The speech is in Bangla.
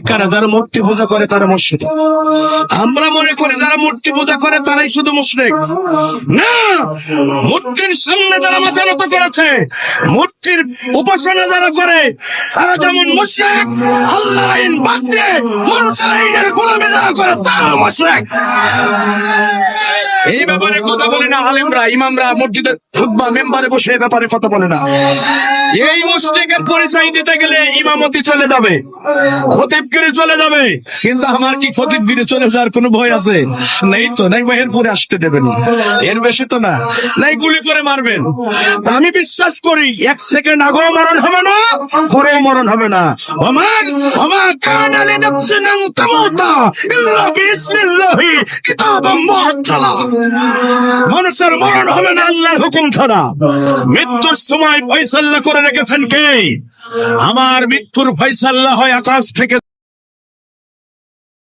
কারা যারা মূর্তি পূজা করে তারা মুশরিক। আমরা মনে করি যারা মূর্তি পূজা করে তারাই শুধু মুশরিক। না, মূর্তির সামনে যারা মাথা নত করেছে, মূর্তির উপাসনা যারা করে তারা যেমন মুশরিক, আল্লাহর আইন বাদ দিয়ে মানুষের আইনের গোলামি যারা করে তারা মুশরিক। এই ব্যাপারে কথা বলে না আলেমরা, ইমামরা মসজিদের খুতবা মেম্বারে বসে এই ব্যাপারে কথা বলে না। এই মুশরিকের পরিচয় দিতে গেলে ইমামতি চলে যাবে, খতিবগিরি চলে যাবে, কিন্তু আমার কি খতিবগিরি চলে যাওয়ার কোনো ভয় আছে? নেই তো, নাই মেহের পরে আসতে দেবেন, এর বেশি তো না, নাই গুলি করে মারবেন। আমি বিশ্বাস করি 1 সেকেন্ড আগেও মরণ হবে না, পরেও মরণ হবে না। ওমা কানা লিনাফসিন আন তামুতা ইল্লা বিইজনিল্লাহি কিতাবাম মুআজ্জালা। মানুষের মরণ হবে না আল্লাহর হুকুম ছাড়া। মৃত্যুর সময় ফয়সালা করে রেখেছেন কে? আমার মৃত্যুর ফয়সালা হয় আকাশ থেকে